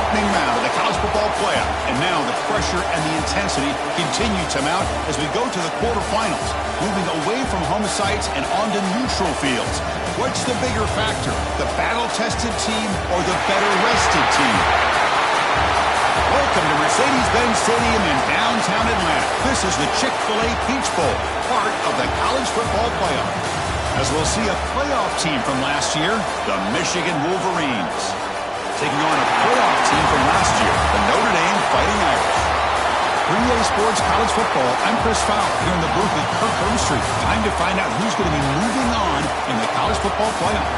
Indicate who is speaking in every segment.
Speaker 1: opening round of the college football playoff. And now the pressure and the intensity continue to mount as we go to the quarterfinals, moving away from home sites and onto neutral fields. What's the bigger factor, the battle-tested team or the better-rested team? Welcome to Mercedes-Benz Stadium in downtown Atlanta. This is the Chick-fil-A Peach Bowl, part of the college football playoff. As we'll see a playoff team from last year, the Michigan Wolverines, taking on a playoff team from last year, the Notre Dame Fighting Irish. 3A Sports College Football, I'm Chris Fowler here in the booth with Kirk Herbstreit. Time to find out who's going to be moving on in the college football playoff.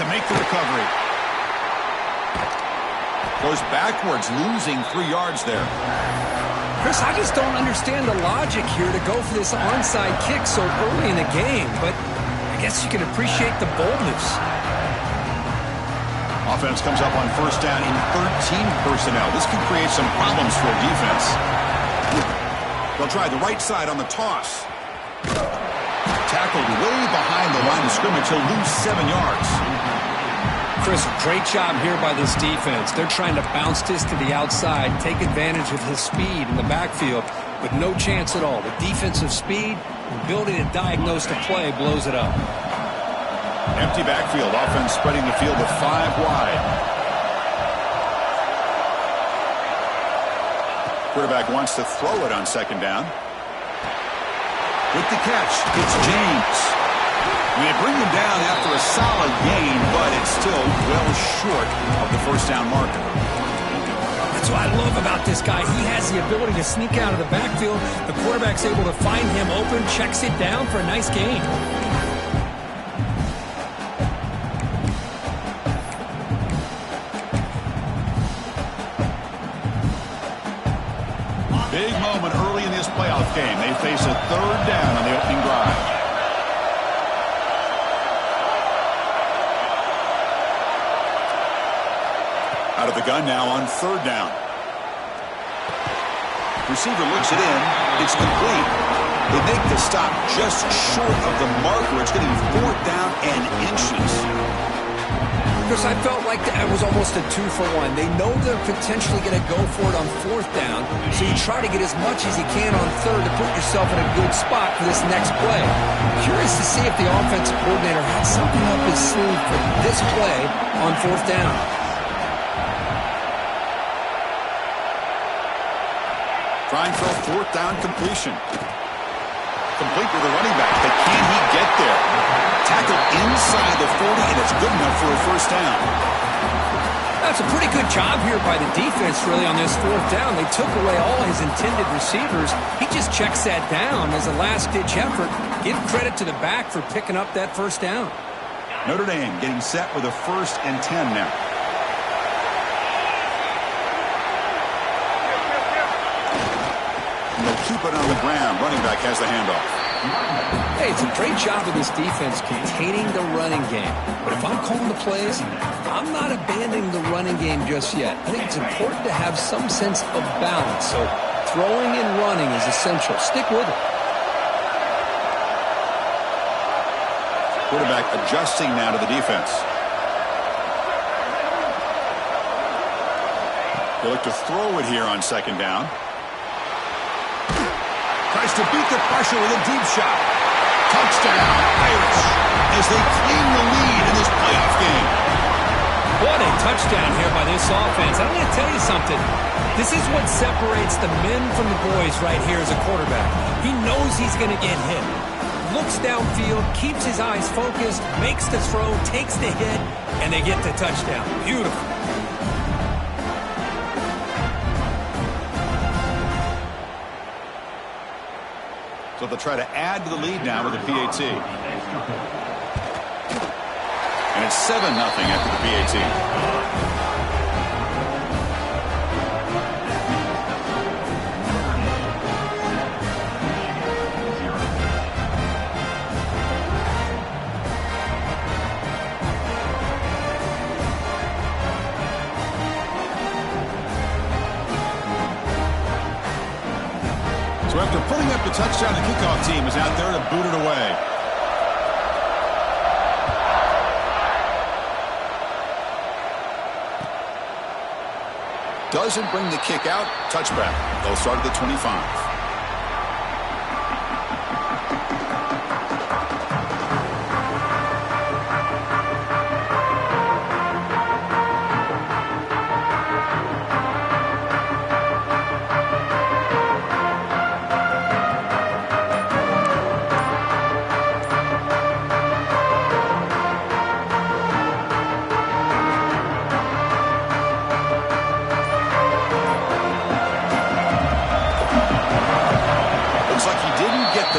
Speaker 1: To make the recovery. Goes backwards, losing 3 yards there.
Speaker 2: Chris, I just don't understand the logic here to go for this onside kick so early in the game, but I guess you can appreciate the boldness.
Speaker 1: Offense comes up on first down in 13 personnel. This could create some problems for a defense. They'll try the right side on the toss. Tackled way behind the line of scrimmage. He'll lose 7 yards.
Speaker 2: Chris, great job here by this defense. They're trying to bounce this to the outside, take advantage of his speed in the backfield, with no chance at all. The defensive speed, ability to diagnose the play, blows it up.
Speaker 1: Empty backfield. Offense spreading the field to 5 wide. Quarterback wants to throw it on second down. With the catch, it's James. They bring him down after a solid gain, but it's still well short of the first down marker.
Speaker 2: That's what I love about this guy. He has the ability to sneak out of the backfield. The quarterback's able to find him open, checks it down for a nice gain.
Speaker 1: Big moment early in this playoff game. They face a third down on the opening drive. Out of the gun now on third down. Receiver looks it in. It's complete. They make the stop just short of the marker. It's going to be 4th down and inches.
Speaker 2: Chris, I felt like that was almost a 2-for-1. They know they're potentially going to go for it on 4th down, so you try to get as much as you can on 3rd to put yourself in a good spot for this next play. Curious to see if the offensive coordinator had something up his sleeve for this play on 4th down.
Speaker 1: Trying for a 4th down completion. Complete with the running back, but can he get there? Tackled inside the 40, and it's good enough for a first down.
Speaker 2: That's a pretty good job here by the defense, really, on this 4th down. They took away all his intended receivers. He just checks that down as a last-ditch effort. Give credit to the back for picking up that first down.
Speaker 1: Notre Dame getting set with a 1st and 10 now. They'll keep it on the ground. Running back has the handoff.
Speaker 2: Hey, it's a great job of this defense containing the running game. But if I'm calling the plays, I'm not abandoning the running game just yet. I think it's important to have some sense of balance. So throwing and running is essential. Stick with it.
Speaker 1: Quarterback adjusting now to the defense. They look to throw it here on second down. Tries to beat the pressure with a deep shot. Touchdown, Irish, as they claim the lead in this playoff game.
Speaker 2: What a touchdown here by this offense. I'm going to tell you something. This is what separates the men from the boys right here as a quarterback. He knows he's going to get hit. Looks downfield, keeps his eyes focused, makes the throw, takes the hit, and they get the touchdown. Beautiful. So they'll try to add to the lead now with a PAT.
Speaker 1: And it's 7-0 after the PAT. So after putting up the touchdown, the kickoff team is out there to boot it away. Doesn't bring the kick out. Touchback. They'll start at the 25.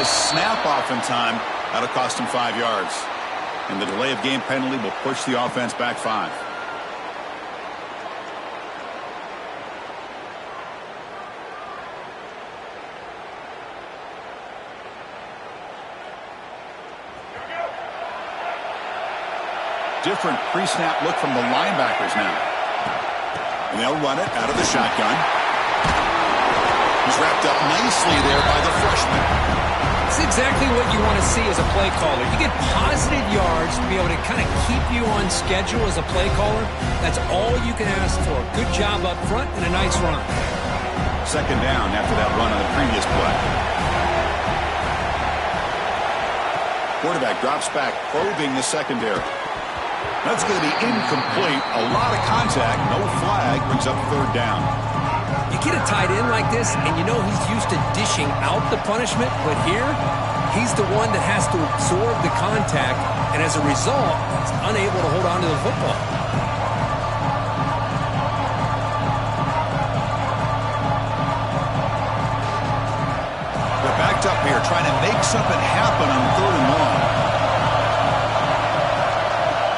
Speaker 1: Snap off in time. That'll cost him 5 yards. And the delay of game penalty will push the offense back 5. Different pre-snap look from the linebackers now. And they'll run it out of the shotgun. He's wrapped up nicely there by the freshman.
Speaker 2: It's exactly what you want to see as a play caller. You get positive yards to be able to kind of keep you on schedule as a play caller. That's all you can ask for. Good job up front and a nice run.
Speaker 1: Second down after that run on the previous play. Quarterback drops back, probing the secondary. That's going to be incomplete. A lot of contact. No flag. Brings up third down.
Speaker 2: You get a tight end like this, and you know he's used to dishing out the punishment, but here, he's the one that has to absorb the contact, and as a result, he's unable to hold on to the football.
Speaker 1: They're backed up here, trying to make something happen on third and long.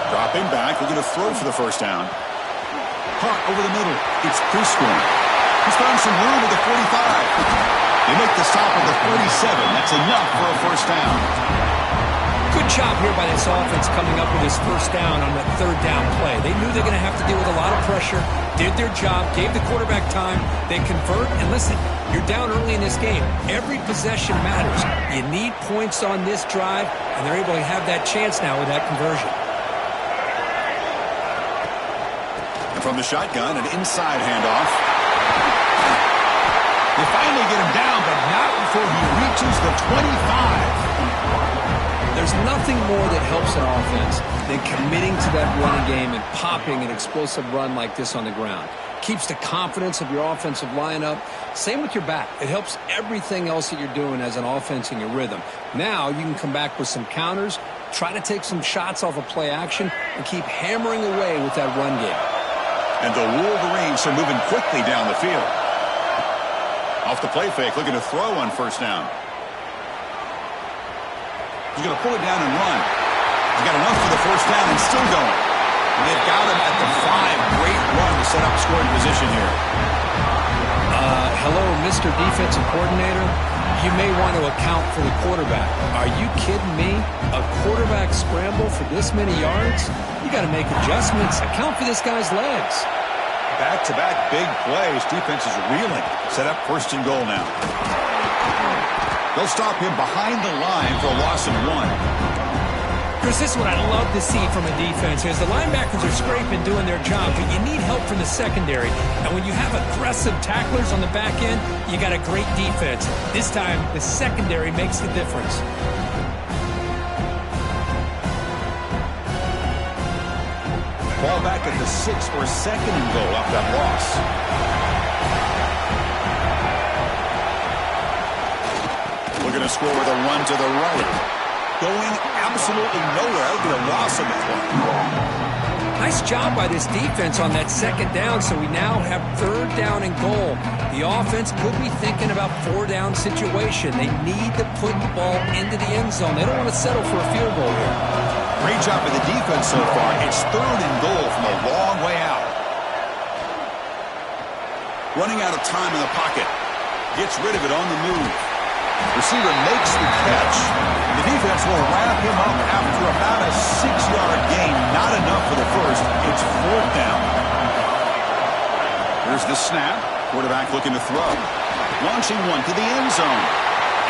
Speaker 1: Dropping back, looking to throw for the first down. Hunt over the middle. It's Prescorn. He's found some room at the 45. They make the stop at the 47. That's enough for a first down.
Speaker 2: Good job here by this offense coming up with his first down on that third down play. They knew they're going to have to deal with a lot of pressure, did their job, gave the quarterback time, they convert, and listen, you're down early in this game. Every possession matters. You need points on this drive, and they're able to have that chance now with that conversion.
Speaker 1: And from the shotgun, an inside handoff. They finally get him down, but not before he reaches the 25.
Speaker 2: There's nothing more that helps an offense than committing to that running game and popping an explosive run like this on the ground. Keeps the confidence of your offensive line up. Same with your back. It helps everything else that you're doing as an offense in your rhythm. Now you can come back with some counters, try to take some shots off of play action, and keep hammering away with that run game.
Speaker 1: And the Wolverines are moving quickly down the field. Off the play fake, looking to throw on first down. He's going to pull it down and run. He's got enough for the first down and still going. And they've got him at the 5. Great run to set up scoring position here.
Speaker 2: Hello, Mr. Defensive Coordinator. You may want to account for the quarterback. Are you kidding me? A quarterback scramble for this many yards? You got to make adjustments. Account for this guy's legs.
Speaker 1: Back-to-back big plays. Defense is reeling. Set up first and goal now. They'll stop him behind the line for a loss of 1.
Speaker 2: Chris, this is what I love to see from a defense is the linebackers are scraping, doing their job, but you need help from the secondary. And when you have aggressive tacklers on the back end, you got a great defense. This time, the secondary makes the difference.
Speaker 1: Ball back at the 6 for a second and goal off that loss. Looking to score with a run to the right. Going absolutely nowhere. That would be a loss on the play.
Speaker 2: Nice job by this defense on that second down, so we now have third down and goal. The offense could be thinking about 4-down situation. They need to put the ball into the end zone. They don't want to settle for a field goal here.
Speaker 1: Great job of the defense so far. It's 3rd and goal from a long way out. Running out of time in the pocket. Gets rid of it on the move. Receiver makes the catch. The defense will wrap him up after about a 6-yard gain. Not enough for the first. It's 4th down. Here's the snap. Quarterback looking to throw. Launching one to the end zone.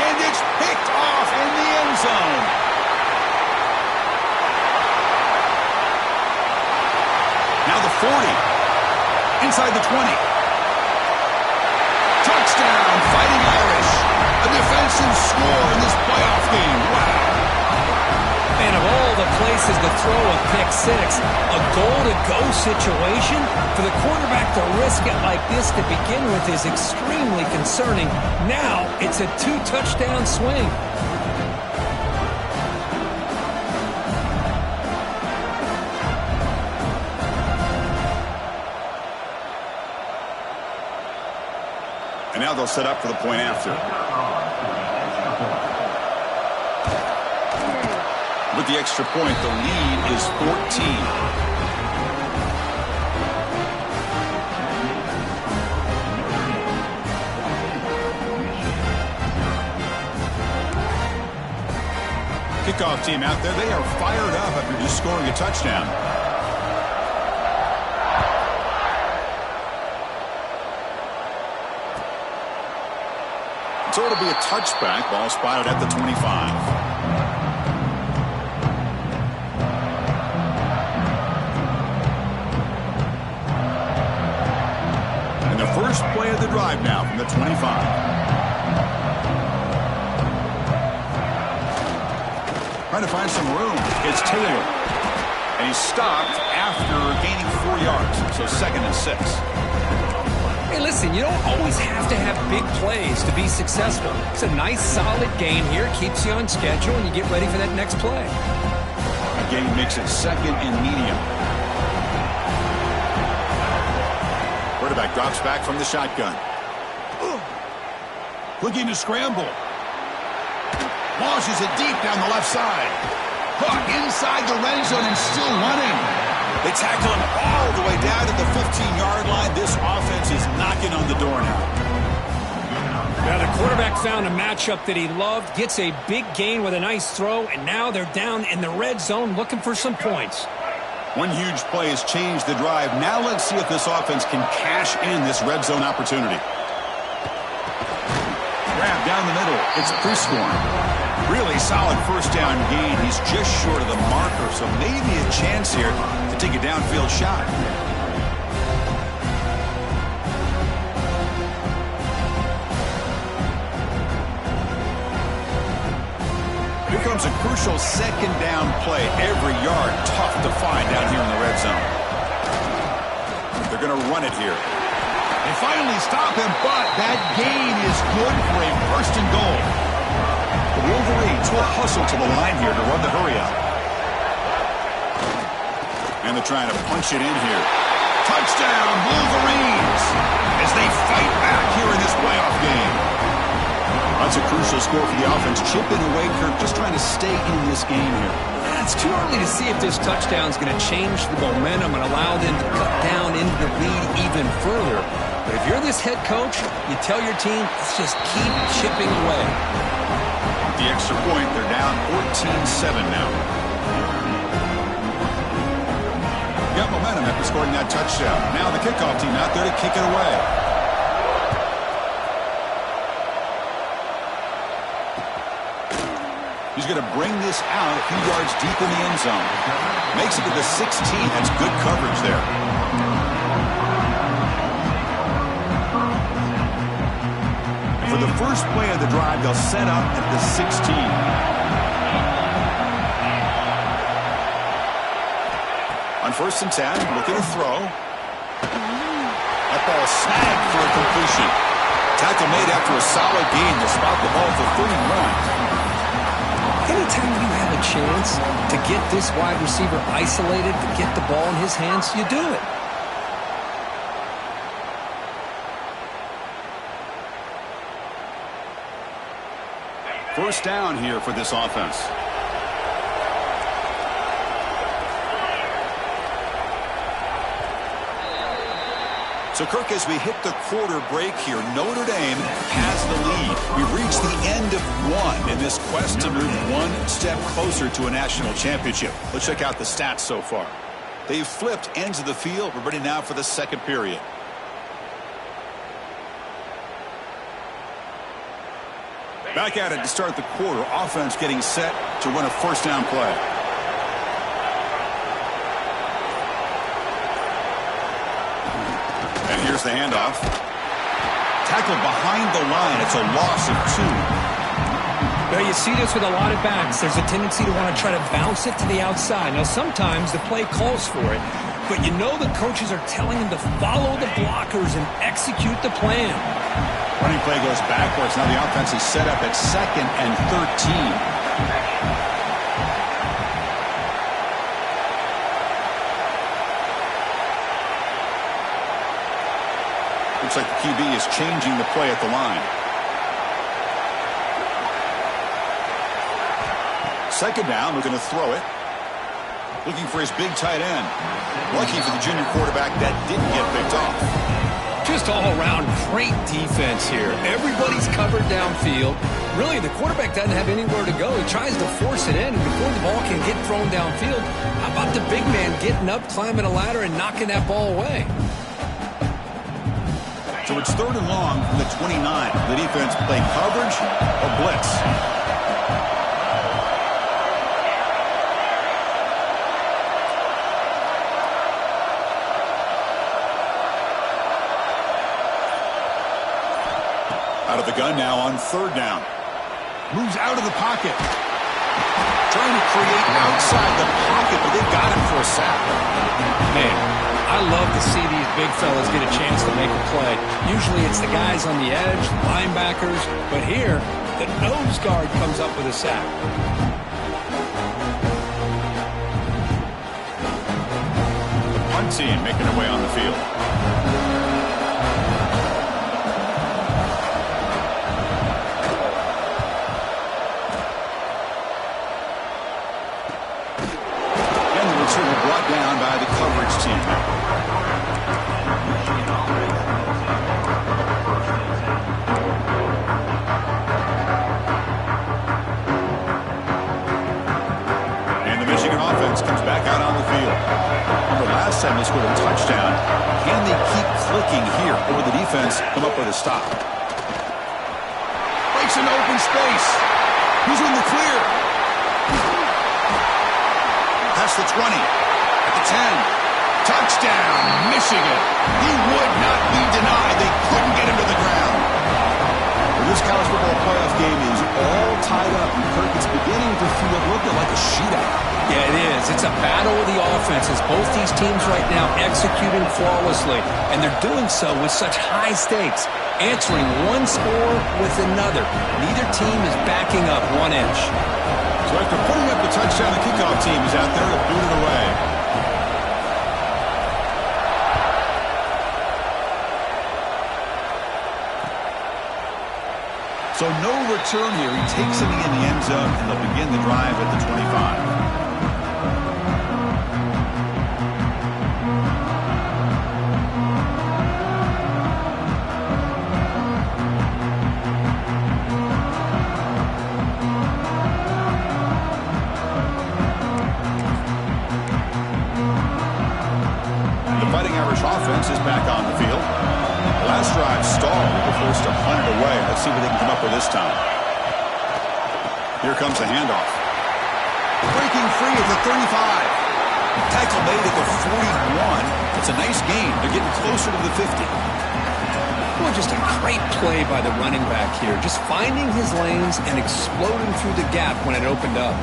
Speaker 1: And it's picked off in the end zone. Now the 40. Inside the 20. Touchdown, Fighting Irish. A defensive score in this playoff game. Wow.
Speaker 2: And of all the places to throw a pick six, a goal-to-go situation, for the quarterback to risk it like this to begin with is extremely concerning. Now it's a 2-touchdown swing.
Speaker 1: And now they'll set up for the point after. With the extra point, the lead is 14. Kickoff team out there, they are fired up after just scoring a touchdown. So it'll be a touchback. Ball spotted at the 25. And the first play of the drive now from the 25. Trying to find some room. It's Taylor. And he's stopped after gaining 4 yards. So 2nd and 6.
Speaker 2: Hey, listen, you don't always have to have big plays to be successful. It's a nice, solid gain here. Keeps you on schedule, and you get ready for that next play.
Speaker 1: A gain makes it 2nd and medium. Quarterback drops back from the shotgun. Looking to scramble. Launches it deep down the left side. Hook inside the red zone and still running. They tackle him all the way down to the 15-yard line. This offense is knocking on the door now.
Speaker 2: Now the quarterback found a matchup that he loved, gets a big gain with a nice throw, and now they're down in the red zone looking for some points.
Speaker 1: One huge play has changed the drive. Now let's see if this offense can cash in this red zone opportunity. Grab down the middle. It's Prescorn. Really solid first down gain. He's just short of the marker, so maybe a chance here to take a downfield shot. Here comes a crucial 2nd down play. Every yard tough to find down here in the red zone. They're going to run it here. They finally stop him, but that gain is good for a 1st and goal. The Wolverines will hustle to the line here to run the hurry up. And they're trying to punch it in here. Touchdown, Wolverines, as they fight back here in this playoff game. That's a crucial score for the offense. Chipping away, Kirk, just trying to stay in this game here.
Speaker 2: It's too early to see if this touchdown is going to change the momentum and allow them to cut down into the lead even further. But if you're this head coach, you tell your team, let's just keep chipping away.
Speaker 1: The extra point, they're down 14-7 now. Got momentum after scoring that touchdown. Now the kickoff team out there to kick it away. He's going to bring this out a few yards deep in the end zone. Makes it to the 16. That's good coverage there. For the first play of the drive, they'll set up at the 16. On 1st and 10, looking to throw. That ball snagged for a completion. Tackle made after a solid gain to spot the ball for 31.
Speaker 2: Anytime you have a chance to get this wide receiver isolated, to get the ball in his hands, you do it.
Speaker 1: First down here for this offense. So, Kirk, as we hit the quarter break here, Notre Dame has the lead. We've reached the end of one in this quest to move one step closer to a national championship. Let's check out the stats so far. They've flipped ends of the field. We're ready now for the second period. Back at it to start the quarter. Offense getting set to run a first down play. And here's the handoff. Tackled behind the line. It's a loss of 2.
Speaker 2: Well, you see this with a lot of backs. There's a tendency to want to try to bounce it to the outside. Now, sometimes the play calls for it, but you know the coaches are telling them to follow the blockers and execute the plan.
Speaker 1: Running play goes backwards. Now the offense is set up at 2nd and 13. Looks like the QB is changing the play at the line. Second down, we're going to throw it. Looking for his big tight end. Lucky for the junior quarterback, that didn't get picked off.
Speaker 2: Just all around great defense here. Everybody's covered downfield. Really, the quarterback doesn't have anywhere to go. He tries to force it in, and before the ball can get thrown downfield, how about the big man getting up, climbing a ladder, and knocking that ball away?
Speaker 1: So it's 3rd and long from the 29. The defense play coverage or blitz. Out of the gun now on 3rd down. Moves out of the pocket. Trying to create outside the pocket, but they got him for a sack.
Speaker 2: Man, I love to see these big fellas get a chance to make a play. Usually it's the guys on the edge, linebackers, but here, the nose guard comes up with a sack.
Speaker 1: The punt team making their way on the field. Brought down by the coverage team. And the Michigan offense comes back out on the field. Remember, last time they scored a touchdown. Can they keep clicking here, or will the defense come up with a stop? Breaks an open space. Who's in the clear? Past the 20. 10. Touchdown, Michigan. He would not be denied. They couldn't get him to the ground. Well, this college football playoff game is all tied up. And Kirk, it's beginning to feel a little bit like a shootout.
Speaker 2: Yeah, it is. It's a battle of the offenses. Both these teams right now executing flawlessly. And they're doing so with such high stakes. Answering one score with another. Neither team is backing up 1 inch.
Speaker 1: So after putting up the touchdown, the kickoff team is out there to boot it away. So no return here. He takes it in the end zone, and they'll begin the drive at the 25. The Fighting Irish offense is back on the field. Last drive stalled. They were forced to punt it away. Let's see what they can come up with this time. Here comes the handoff. Breaking free at the 35. Tackle made at the 41. It's a nice gain. They're getting closer to the 50.
Speaker 2: Well, just a great play by the running back here. Just finding his lanes and exploding through the gap when it opened up.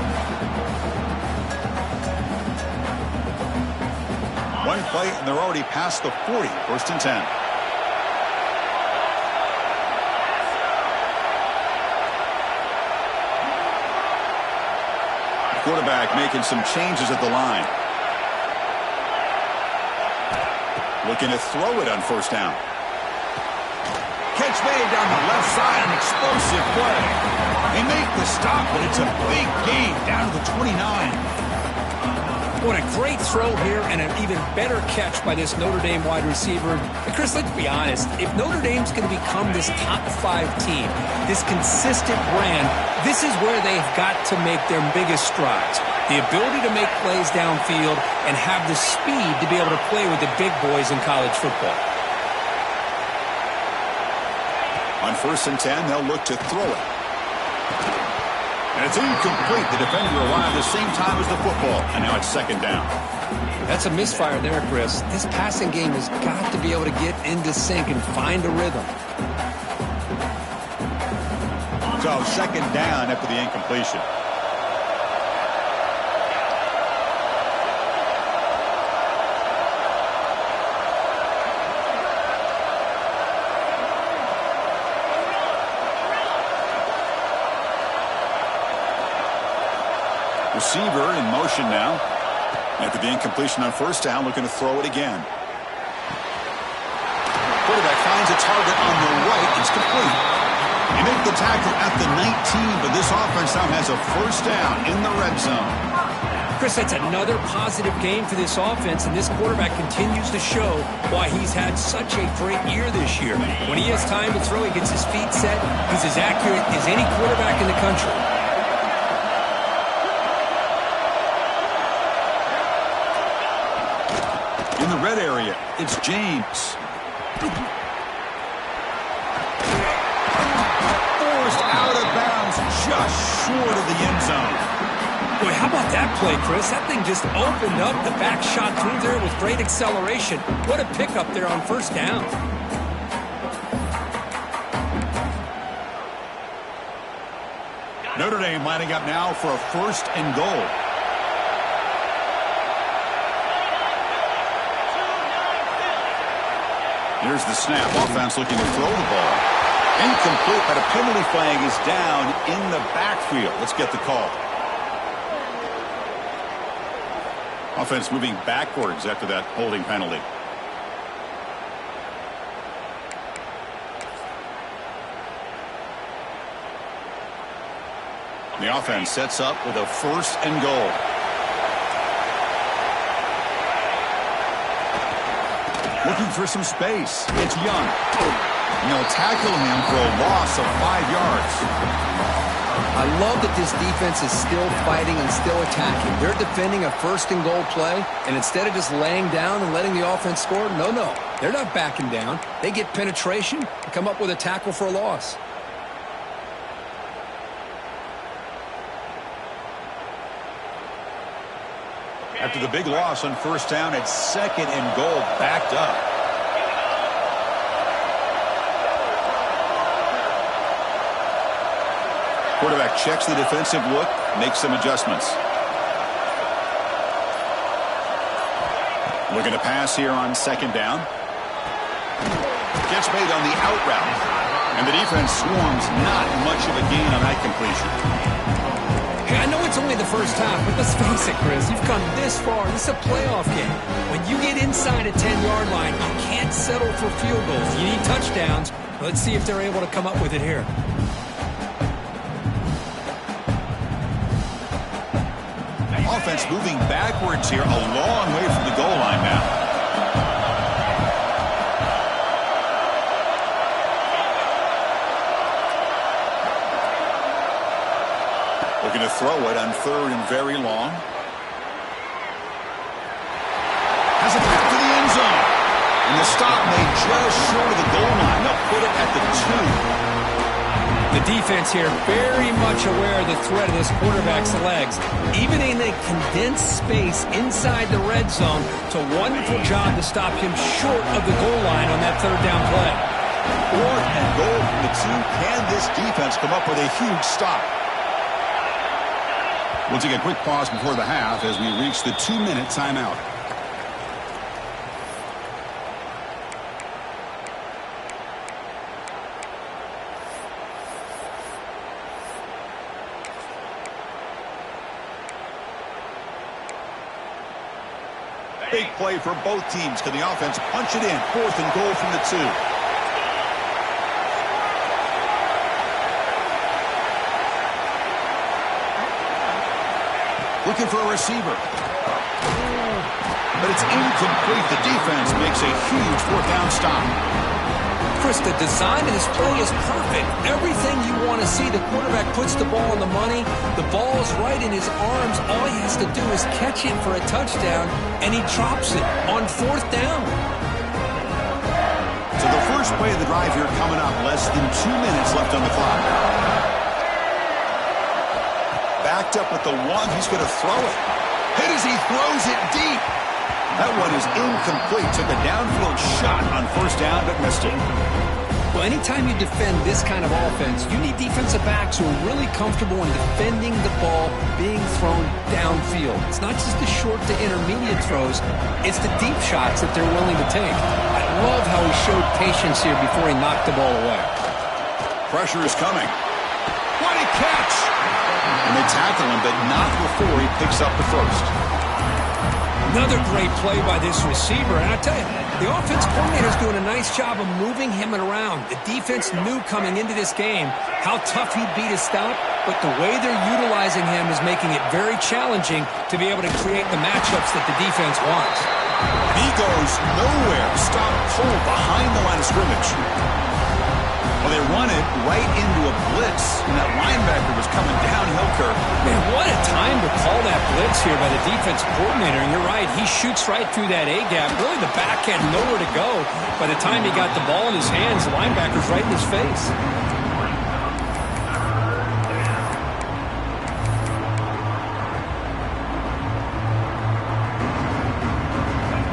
Speaker 1: One play, and they're already past the 40. 1st and 10. Quarterback making some changes at the line. Looking to throw it on 1st down. Catch made down the left side, an explosive play. They make the stop, but it's a big gain down to the 29.
Speaker 2: What a great throw here and an even better catch by this Notre Dame wide receiver. And Chris, let's be honest. If Notre Dame's going to become this top 5 team, this consistent brand, this is where they've got to make their biggest strides. The ability to make plays downfield and have the speed to be able to play with the big boys in college football.
Speaker 1: On 1st and 10, they'll look to throw it. And it's incomplete. The defender arrived the same time as the football. And now it's 2nd down.
Speaker 2: That's a misfire there, Chris. This passing game has got to be able to get into sync and find a rhythm.
Speaker 1: So 2nd down after the incompletion. Receiver in motion now. After the incompletion on 1st down, looking to throw it again. Quarterback finds a target on the right. It's complete. He made the tackle at the 19, but this offense now has a 1st down in the red zone.
Speaker 2: Chris, that's another positive game for this offense, and this quarterback continues to show why he's had such a great year this year. When he has time to throw, he gets his feet set. He's as accurate as any quarterback in the country.
Speaker 1: In the red area, it's James. Forced out of bounds, just short of the end zone.
Speaker 2: Boy, how about that play, Chris? That thing just opened up. The back shot through there with great acceleration. What a pickup there on 1st down.
Speaker 1: Notre Dame lining up now for a 1st and goal. Here's the snap. Offense looking to throw the ball. Incomplete, but a penalty flag is down in the backfield. Let's get the call. Offense moving backwards after that holding penalty. The offense sets up with a 1st and goal. Looking for some space. It's Young. And they'll tackle him for a loss of 5 yards.
Speaker 2: I love that this defense is still fighting and still attacking. They're defending a 1st and goal play, and instead of just laying down and letting the offense score, no. They're not backing down. They get penetration and come up with a tackle for a loss.
Speaker 1: After the big loss on 1st down, it's 2nd and goal, backed up. Quarterback checks the defensive look, makes some adjustments. Looking to pass here on 2nd down. Gets made on the out route. And the defense swarms, not much of a gain on that completion.
Speaker 2: I know it's only the 1st half, but let's face it, Chris. You've come this far. This is a playoff game. When you get inside a 10-yard line, you can't settle for field goals. You need touchdowns. Let's see if they're able to come up with it here.
Speaker 1: Offense moving backwards here, a long way from the goal line now. Looking to throw it on 3rd and very long. Has a pass to the end zone. And the stop made just short of the goal line. They'll put it at the 2.
Speaker 2: The defense here very much aware of the threat of this quarterback's legs. Even in a condensed space inside the red zone, it's a wonderful job to stop him short of the goal line on that 3rd down play.
Speaker 1: 4th and goal from the 2. Can this defense come up with a huge stop? We'll take a quick pause before the half as we reach the 2-minute timeout. Big play for both teams. Can the offense punch it in? 4th and goal from the 2. Looking for a receiver. but it's incomplete. The defense makes a huge fourth down stop.
Speaker 2: Chris, the design of this play is perfect. Everything you want to see. The quarterback puts the ball on the money. The ball is right in his arms. All he has to do is catch it for a touchdown, and he drops it on fourth down.
Speaker 1: So the first play of the drive here coming up. Less than 2 minutes left on the clock. Backed up with the one. He's going to throw it. Hit as he throws it deep. That one is incomplete. Took a downfield shot on first down, but missed it.
Speaker 2: Well, anytime you defend this kind of offense, you need defensive backs who are really comfortable in defending the ball being thrown downfield. It's not just the short to intermediate throws. It's the deep shots that they're willing to take. I love how he showed patience here before he knocked the ball away.
Speaker 1: Pressure is coming. What a catch! And they tackle him, but not before he picks up the first.
Speaker 2: Another great play by this receiver. And I tell you, the offense coordinator is doing a nice job of moving him around. The defense knew coming into this game how tough he'd be to stop, but the way they're utilizing him is making it very challenging to be able to create the matchups that the defense wants.
Speaker 1: He goes nowhere. Stop cold behind the line of scrimmage. Well, they run it right into a blitz, and that linebacker was coming downhill, Kirk.
Speaker 2: Man, what a time to call that blitz here by the defensive coordinator. And you're right, he shoots right through that A-gap. Really, the back had nowhere to go. By the time he got the ball in his hands, the linebacker's right in his face.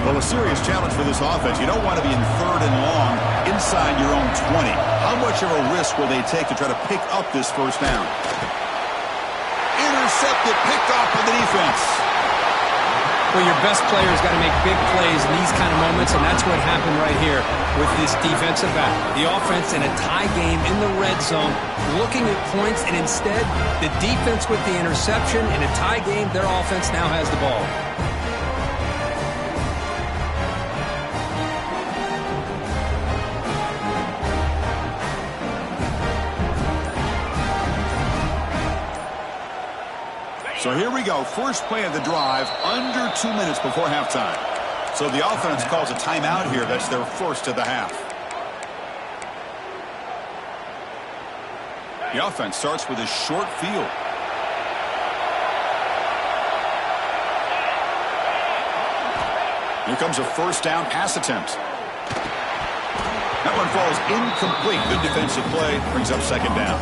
Speaker 1: Well, a serious challenge for this offense. You don't want to be in third and long inside your own 20. How much of a risk will they take to try to pick up this first down? Intercepted, picked off by the defense.
Speaker 2: Well, your best player's got to make big plays in these kind of moments, and that's what happened right here with this defensive back. The offense in a tie game in the red zone, looking at points, and instead, the defense with the interception. In a tie game, their offense now has the ball.
Speaker 1: So here we go. First play of the drive, under 2 minutes before halftime. So the offense calls a timeout here. That's their first of the half. The offense starts with a short field. Here comes a first down pass attempt. That one falls incomplete. Good defensive play. Brings up second down.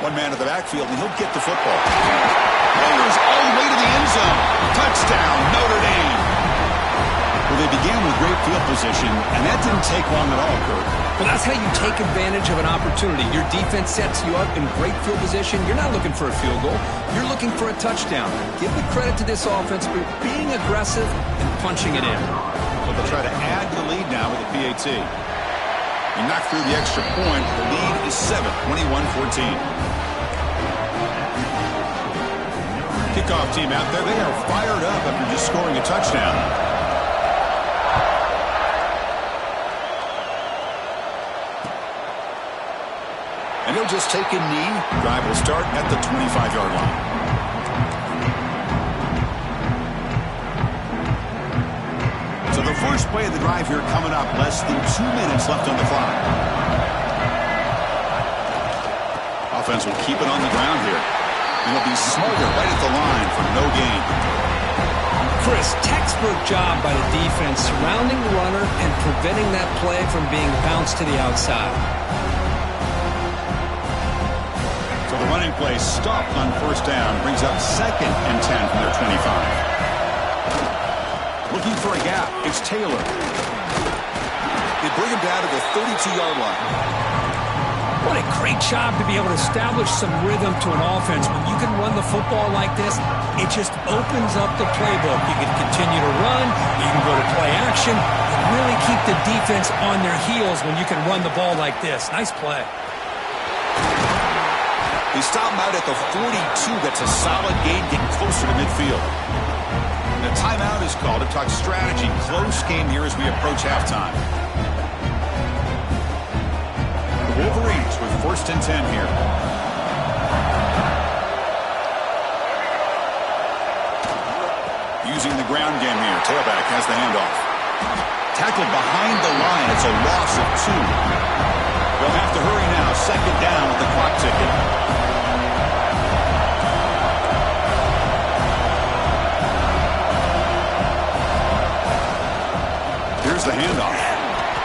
Speaker 1: One man to the backfield, and he'll get the football. Players all the way to the end zone. Touchdown, Notre Dame. Well, they began with great field position, and that didn't take long at all, Kurt.
Speaker 2: Well, that's how you take advantage of an opportunity. Your defense sets you up in great field position. You're not looking for a field goal. You're looking for a touchdown. Give the credit to this offense for being aggressive and punching it in.
Speaker 1: Well, they'll try to add to the lead now with a PAT. He knocked through the extra point. The lead is 7, 21-14. Kickoff team out there. They are fired up after just scoring a touchdown. And he'll just take a knee. Drive will start at the 25-yard line. So the first play of the drive here coming up. Less than 2 minutes left on the clock. Offense will keep it on the ground here. And he'll be smarter right at the line for no gain.
Speaker 2: Chris, textbook job by the defense surrounding the runner and preventing that play from being bounced to the outside.
Speaker 1: So the running play stopped on first down. Brings up 2nd and 10 from their 25. Looking for a gap. It's Taylor. They bring him down to the 32-yard line.
Speaker 2: What a great job to be able to establish some rhythm to an offense. When you can run the football like this, it just opens up the playbook. You can continue to run. You can go to play action. And really keep the defense on their heels when you can run the ball like this. Nice play.
Speaker 1: They stop him out at the 42. That's a solid gain, getting closer to midfield. And a timeout is called to talk strategy. Close game here as we approach halftime. The Wolverines with 1st and 10 here. Using the ground game here. Tailback has the handoff. Tackled behind the line. It's a loss of 2. They'll have to hurry now. 2nd down with the clock ticking. Here's the handoff.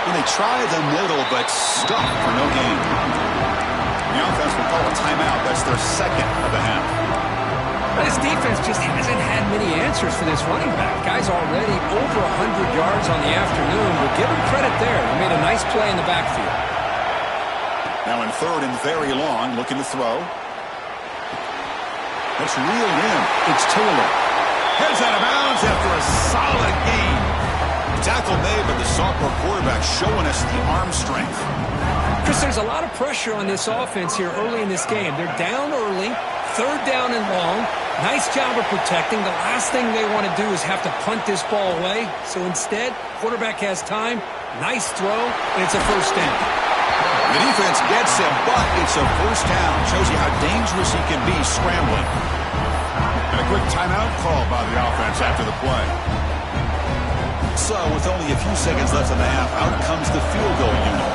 Speaker 1: And they try the middle, but stuck for no gain. The offense will call a timeout. That's their 2nd of the half.
Speaker 2: This defense just hasn't had many answers for this running back. Guy's already over 100 yards on the afternoon. We'll give him credit there. He made a nice play in the backfield.
Speaker 1: Now in 3rd and very long, looking to throw. That's reeled in. It's Taylor. Heads out of bounds after a solid gain. Tackle made, but the sophomore quarterback showing us the arm strength.
Speaker 2: Chris, there's a lot of pressure on this offense here early in this game. They're down early, 3rd down and long. Nice job of protecting. The last thing they want to do is have to punt this ball away. So instead, quarterback has time. Nice throw, and it's a 1st down.
Speaker 1: The defense gets him, but it's a 1st down. Shows you how dangerous he can be scrambling. And a quick timeout call by the offense after the play. So, with only a few seconds left in the half, out comes the field goal unit.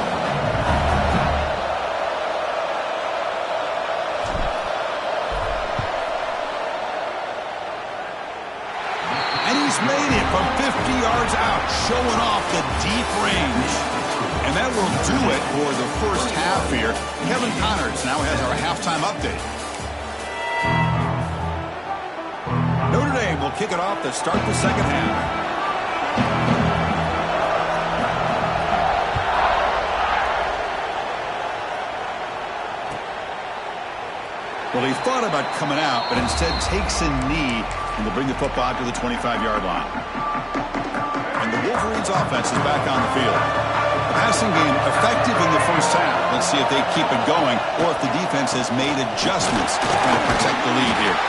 Speaker 1: And he's made it from 50 yards out, showing off the deep range. And that will do it for the 1st half here. Kevin Connors now has our halftime update. Notre Dame will kick it off to start the 2nd half. Well, he thought about coming out, but instead takes a knee and will bring the football to the 25-yard line. And the Wolverines offense is back on the field. The passing game effective in the 1st half. Let's see if they keep it going or if the defense has made adjustments to kind of protect the lead here.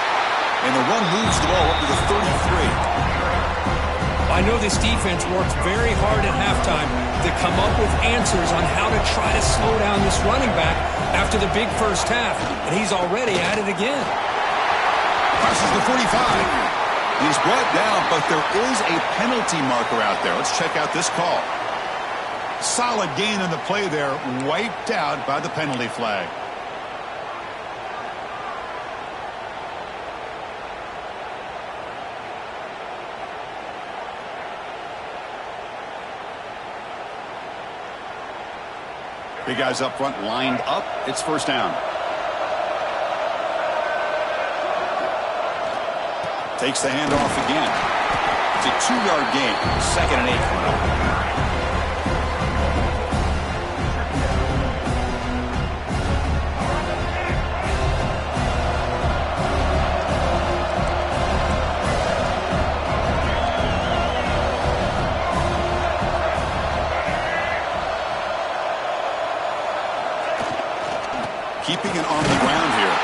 Speaker 1: And the run moves the ball up to the 33.
Speaker 2: I know this defense worked very hard at halftime to come up with answers on how to try to slow down this running back after the big 1st half, and he's already at it again.
Speaker 1: Crosses the 45. He's brought down, but there is a penalty marker out there. Let's check out this call. Solid gain in the play there, wiped out by the penalty flag. Big guys up front lined up. It's 1st down. Takes the handoff again. It's a 2-yard gain. 2nd and 8 coming up. Keeping it on the ground here.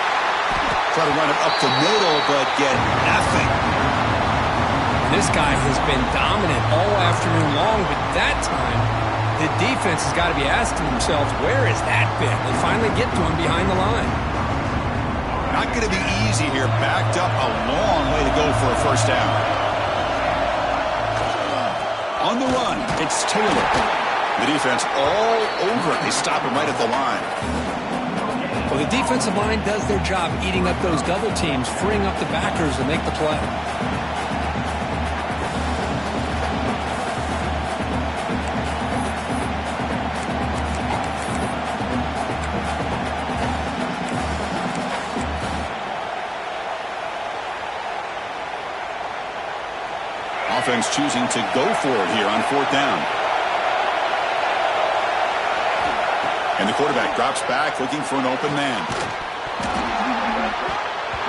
Speaker 1: Try to run it up the middle, but get nothing.
Speaker 2: This guy has been dominant all afternoon long, but that time, the defense has got to be asking themselves, where has that been? They finally get to him behind the line.
Speaker 1: Not going to be easy here. Backed up a long way to go for a 1st down. On the run, it's Taylor. The defense all over it. They stop him right at the line.
Speaker 2: Well, the defensive line does their job eating up those double teams, freeing up the backers to make the play.
Speaker 1: Offense choosing to go for it here on 4th down. And the quarterback drops back looking for an open man.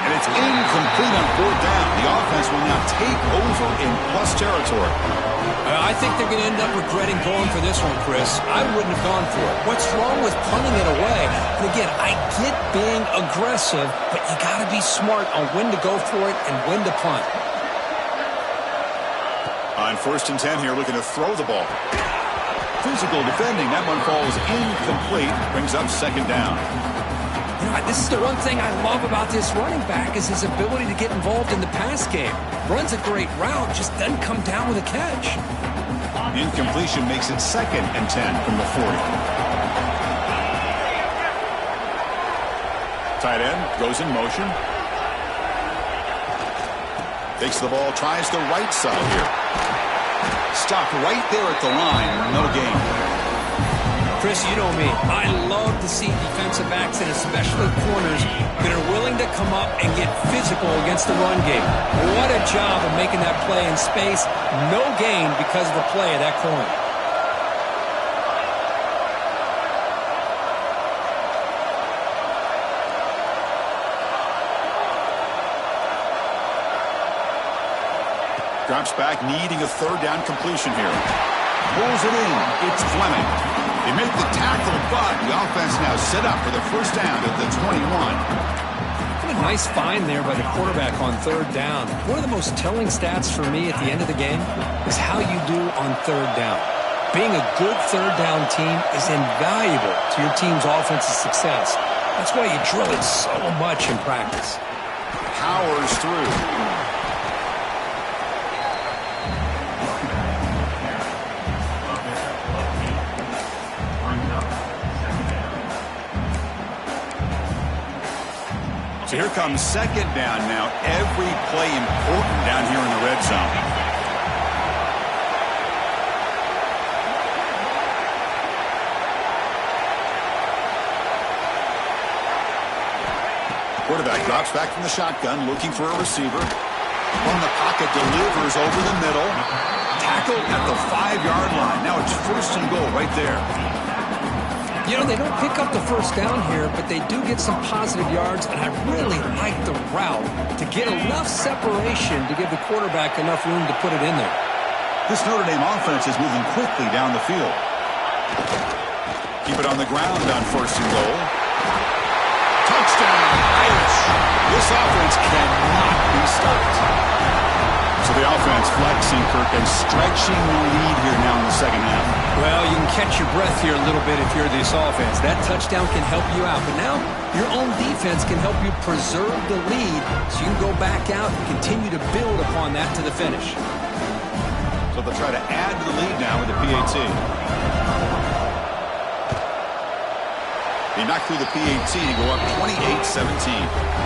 Speaker 1: And it's incomplete on 4th down. The offense will now take over in plus territory.
Speaker 2: I think they're going to end up regretting going for this one, Chris. I wouldn't have gone for it. What's wrong with punting it away? And again, I get being aggressive, but you got to be smart on when to go for it and when to punt.
Speaker 1: On 1st and 10 here, looking to throw the ball. Physical defending. That one falls incomplete. Brings up 2nd down.
Speaker 2: This is the one thing I love about this running back is his ability to get involved in the pass game. Runs a great route, just doesn't come down with a catch.
Speaker 1: Incompletion makes it 2nd and 10 from the 40. Tight end goes in motion. Takes the ball, tries the right side here. Stopped right there at the line. No gain.
Speaker 2: Chris, you know me. I love to see defensive backs and especially corners that are willing to come up and get physical against the run game. What a job of making that play in space. No gain because of the play of that corner.
Speaker 1: Drops back, needing a 3rd down completion here. Pulls it in. It's Fleming. They make the tackle, but the offense now set up for the 1st down at the 21.
Speaker 2: What a nice find there by the quarterback on 3rd down. One of the most telling stats for me at the end of the game is how you do on 3rd down. Being a good 3rd down team is invaluable to your team's offensive success. That's why you drill it so much in practice.
Speaker 1: Powers through. So here comes 2nd down now. Every play important down here in the red zone. Quarterback drops back from the shotgun, looking for a receiver. From the pocket, delivers over the middle. Tackled at the 5-yard line. Now it's 1st and goal right there.
Speaker 2: You know, they don't pick up the 1st down here, but they do get some positive yards, and I really like the route to get enough separation to give the quarterback enough room to put it in there.
Speaker 1: This Notre Dame offense is moving quickly down the field. Keep it on the ground on 1st and goal. Touchdown, Irish. This offense cannot be stopped. So the offense flexing, Kirk, and stretching the lead here now in the 2nd half.
Speaker 2: Well, you can catch your breath here a little bit if you're this offense. That touchdown can help you out. But now your own defense can help you preserve the lead so you can go back out and continue to build upon that to the finish.
Speaker 1: So they'll try to add to the lead now with the PAT. They knock through the PAT to go up 28-17.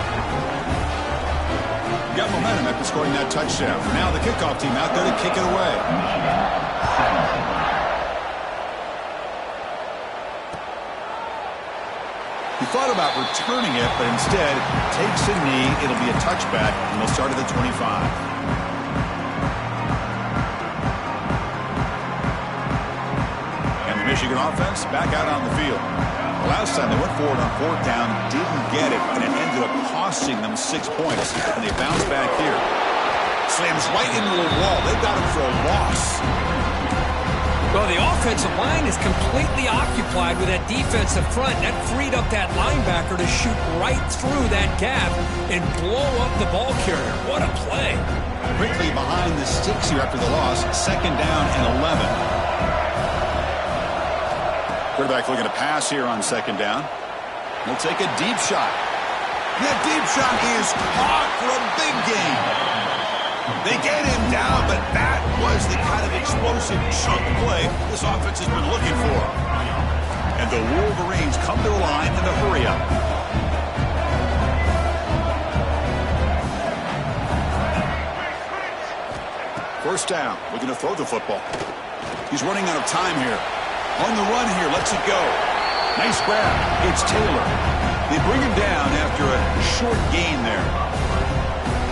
Speaker 1: Got momentum after scoring that touchdown. Now the kickoff team out there to kick it away. He thought about returning it, but instead takes a knee. It'll be a touchback, and they'll start at the 25. And the Michigan offense back out on the field. Last time they went forward on 4th down, didn't get it, and it ended up costing them 6 points, and they bounce back here. Slams right into the wall. They've got him for a loss.
Speaker 2: Well, the offensive line is completely occupied with that defensive front. That freed up that linebacker to shoot right through that gap and blow up the ball carrier. What a play.
Speaker 1: Quickly behind the sticks here after the loss. 2nd down and 11. Quarterback looking to pass here on 2nd down. He'll take a deep shot. That deep shot is caught for a big gain. They get him down, but that was the kind of explosive chunk play this offense has been looking for. And the Wolverines come to the line in a hurry up. First down, looking to throw the football. He's running out of time here. On the run here, lets it go. Nice grab. It's Taylor. They bring him down after a short gain there.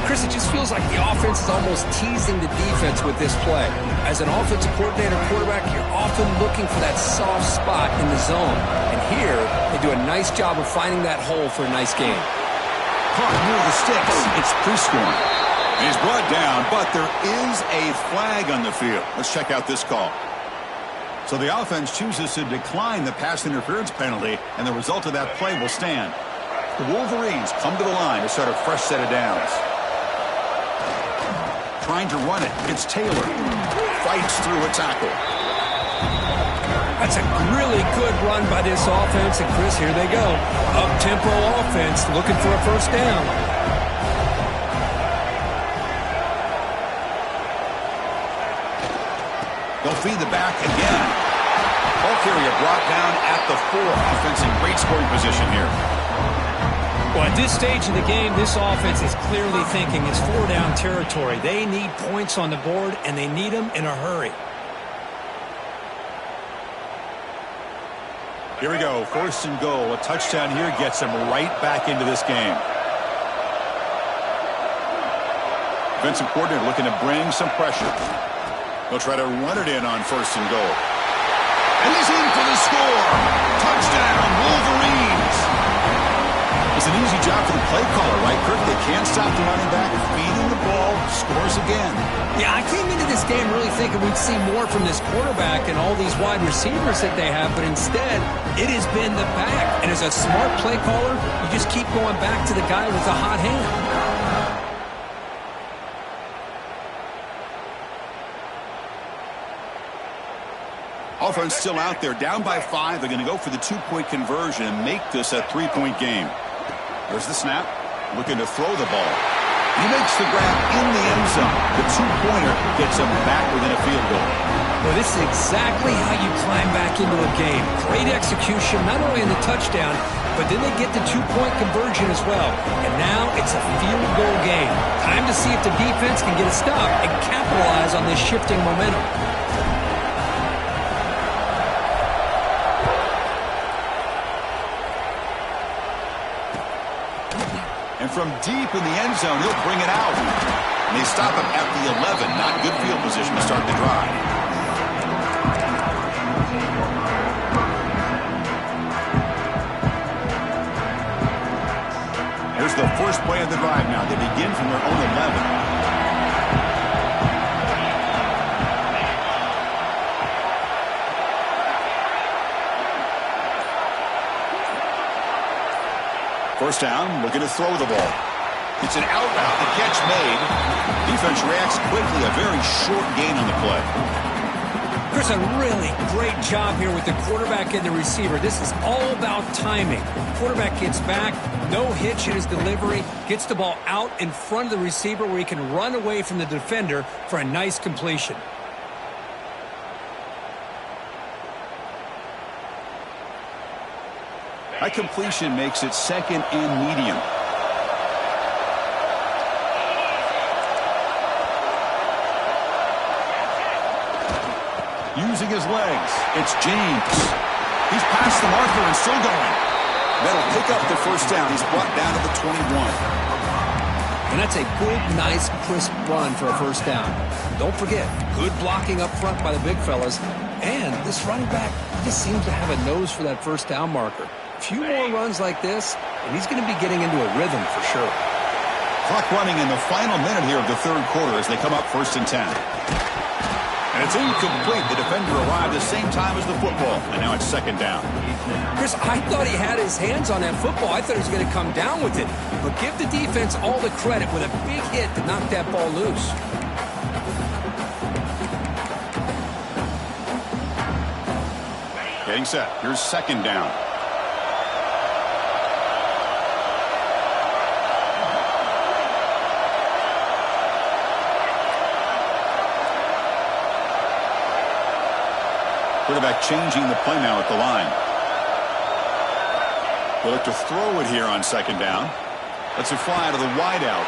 Speaker 2: Chris, it just feels like the offense is almost teasing the defense with this play. As an offensive coordinator quarterback, you're often looking for that soft spot in the zone. And here, they do a nice job of finding that hole for a nice gain.
Speaker 1: Caught near the sticks. It's pre-scoring. He's brought down, but there is a flag on the field. Let's check out this call. So the offense chooses to decline the pass interference penalty, and the result of that play will stand. The Wolverines come to the line to start a fresh set of downs. trying to run it. It's Taylor. Fights through a tackle.
Speaker 2: That's a really good run by this offense. And, Chris, here they go. Up-tempo offense looking for a first down.
Speaker 1: They'll feed the back again. Ball carrier brought down at the 4. Offense in great scoring position here.
Speaker 2: Well, at this stage of the game, this offense is clearly thinking it's 4-down territory. They need points on the board, and they need them in a hurry.
Speaker 1: Here we go, 1st and goal. A touchdown here gets them right back into this game. Defensive coordinator looking to bring some pressure. They'll try to run it in on 1st and goal. And he's in for the score. Touchdown, Wolverines. It's an easy job for the play caller, right, Kirk? They can't stop the running back. Feeding the ball, scores again.
Speaker 2: Yeah, I came into this game really thinking we'd see more from this quarterback and all these wide receivers that they have, but instead, it has been the back. And as a smart play caller, you just keep going back to the guy with the hot hand.
Speaker 1: Offense still out there, down by 5. They're going to go for the 2-point conversion and make this a 3-point game. There's the snap, looking to throw the ball. He makes the grab in the end zone. The 2-pointer gets him back within a field goal.
Speaker 2: Well, this is exactly how you climb back into a game. Great execution, not only in the touchdown, but then they get the 2-point conversion as well. And now it's a field goal game. Time to see if the defense can get a stop and capitalize on this shifting momentum.
Speaker 1: And from deep in the end zone, he'll bring it out. And they stop him at the 11. Not good field position to start the drive. Here's the first play of the drive now. They begin from their own 11. First down, looking to throw the ball. It's an out route, the catch made. Defense reacts quickly, a very short gain on the play.
Speaker 2: Chris, a really great job here with the quarterback and the receiver. This is all about timing. Quarterback gets back, no hitch in his delivery, gets the ball out in front of the receiver where he can run away from the defender for a nice completion.
Speaker 1: That completion makes it 2nd and medium. Using his legs, it's James. He's past the marker and still going. That'll pick up the first down. He's brought down to the 21.
Speaker 2: And that's a good, nice, crisp run for a first down. Don't forget, good blocking up front by the big fellas. And this running back just seems to have a nose for that first down marker. A few more runs like this, and he's going to be getting into a rhythm for sure.
Speaker 1: Clock running in the final minute here of the 3rd quarter as they come up 1st and 10. And it's incomplete. The defender arrived the same time as the football, and now it's 2nd down.
Speaker 2: Chris, I thought he had his hands on that football. I thought he was going to come down with it. But give the defense all the credit with a big hit to knock that ball loose.
Speaker 1: Getting set. Here's 2nd down. Quarterback changing the play now at the line. They'll look to throw it here on 2nd down. Lets it fly out of the wideout.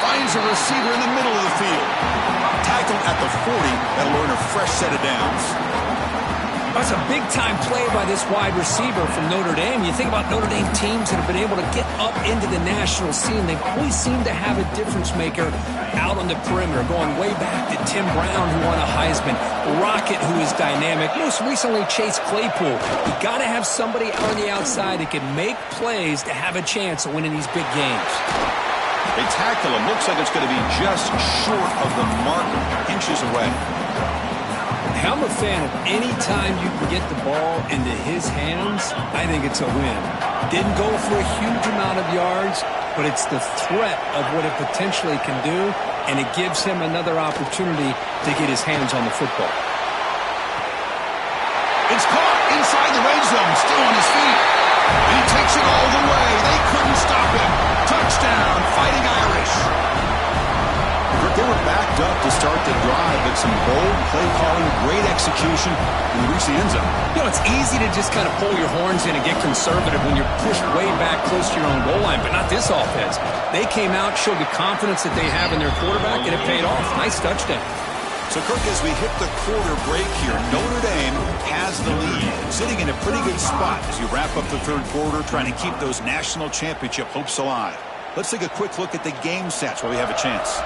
Speaker 1: Finds a receiver in the middle of the field. Tackled at the 40. That'll earn a fresh set of downs.
Speaker 2: That's a big-time play by this wide receiver from Notre Dame. You think about Notre Dame teams that have been able to get up into the national scene. They've always seemed to have a difference maker out on the perimeter, going way back to Tim Brown, who won a Heisman, Rocket, who is dynamic, most recently Chase Claypool. You got to have somebody on the outside that can make plays to have a chance of winning these big games.
Speaker 1: They tackle him. Looks like it's going to be just short of the marker, inches away.
Speaker 2: I'm a fan of any time you can get the ball into his hands, I think it's a win. Didn't go for a huge amount of yards, but it's the threat of what it potentially can do, and it gives him another opportunity to get his hands on the football.
Speaker 1: It's caught inside the red zone, still on his feet. And he takes it all the way. They couldn't stop him. Touchdown, Fighting Irish. They were backed up to start the drive, but some bold play calling, great execution, and they reached the end zone.
Speaker 2: You know, it's easy to just kind of pull your horns in and get conservative when you're pushed way back close to your own goal line, but not this offense. They came out, showed the confidence that they have in their quarterback, and it paid off. Nice touchdown.
Speaker 1: So, Kirk, as we hit the quarter break here, Notre Dame has the lead, sitting in a pretty good spot as you wrap up the third quarter, trying to keep those national championship hopes alive. Let's take a quick look at the game stats while we have a chance.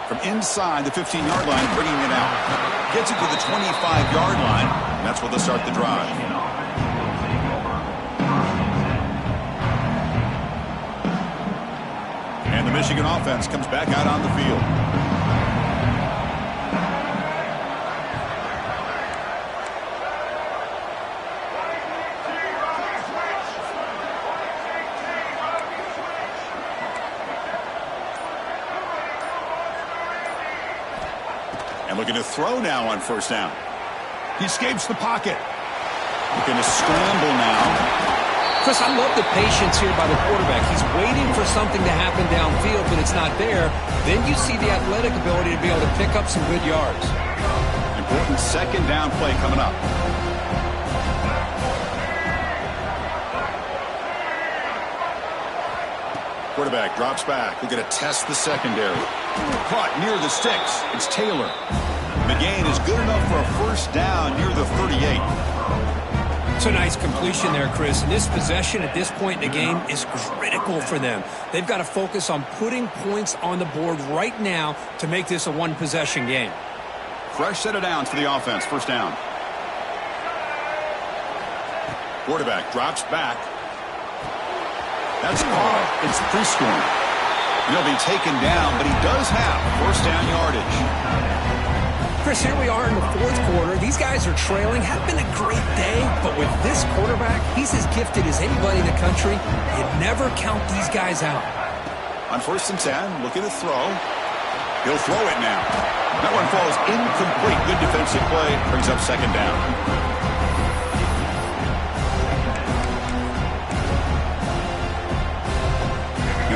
Speaker 1: From inside the 15-yard line, bringing it out. Gets it to the 25-yard line, and that's where they'll start the drive. And the Michigan offense comes back out on the field. And looking to throw now on first down. He escapes the pocket. Looking to scramble now.
Speaker 2: Chris, I love the patience here by the quarterback. He's waiting for something to happen downfield, but it's not there. Then you see the athletic ability to be able to pick up some good yards.
Speaker 1: Important second down play coming up. Quarterback drops back. We're going to test the secondary. Caught near the sticks. It's Taylor. McGain is good enough for a first down near the 38.
Speaker 2: It's a nice completion there, Chris. And this possession at this point in the game is critical for them. They've got to focus on putting points on the board right now to make this a one-possession game.
Speaker 1: Fresh set of downs for the offense. First down. Quarterback drops back. That's caught. It's pre-scoring. He'll be taken down, but he does have first down yardage.
Speaker 2: Chris, here we are in the fourth quarter. These guys are trailing. Had been a great day, but with this quarterback, he's as gifted as anybody in the country. You never count these guys out.
Speaker 1: On first and 10, looking to throw. He'll throw it now. That one falls incomplete. Good defensive play. Brings up second down.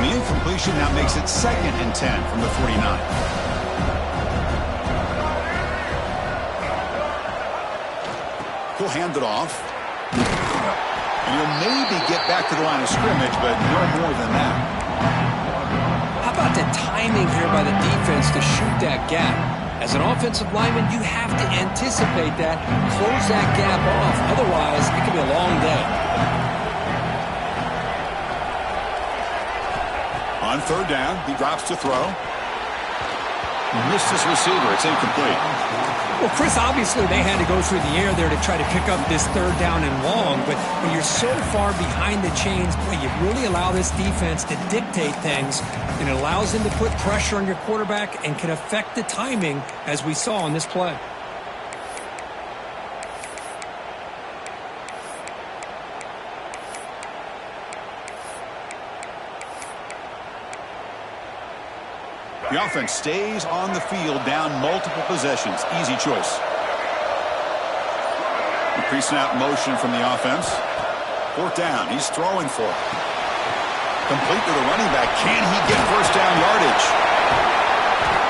Speaker 1: And the incompletion now makes it second and 10 from the 49. He'll hand it off. And he'll maybe get back to the line of scrimmage, but no more than that.
Speaker 2: How about the timing here by the defense to shoot that gap? As an offensive lineman, you have to anticipate that, close that gap off. Otherwise, it could be a long day.
Speaker 1: On third down, he drops to throw. Missed his receiver. It's incomplete.
Speaker 2: Well, Chris, obviously they had to go through the air there to try to pick up this third down and long, but when you're so far behind the chains, boy, you really allow this defense to dictate things, and it allows them to put pressure on your quarterback and can affect the timing, as we saw on this play.
Speaker 1: The offense stays on the field, down multiple possessions. Easy choice. The pre-snap motion from the offense. Fourth down. He's throwing for it. Complete to the running back. Can he get first down yardage?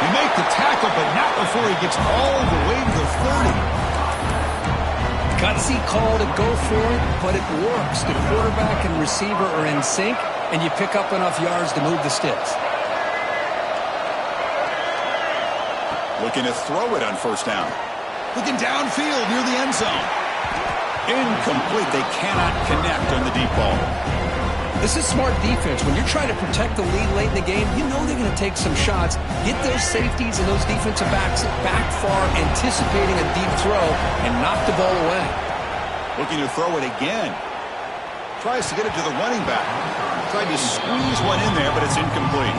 Speaker 1: He make the tackle, but not before he gets all the way to the 30.
Speaker 2: Gutsy call to go for it, but it works. The quarterback and receiver are in sync, and you pick up enough yards to move the sticks.
Speaker 1: Looking to throw it on first down. Looking downfield near the end zone. Incomplete. They cannot connect on the deep ball.
Speaker 2: This is smart defense. When you're trying to protect the lead late in the game, you know they're going to take some shots. Get those safeties and those defensive backs back far, anticipating a deep throw, and knock the ball away.
Speaker 1: Looking to throw it again. Tries to get it to the running back. Tried to squeeze one in there, but it's incomplete.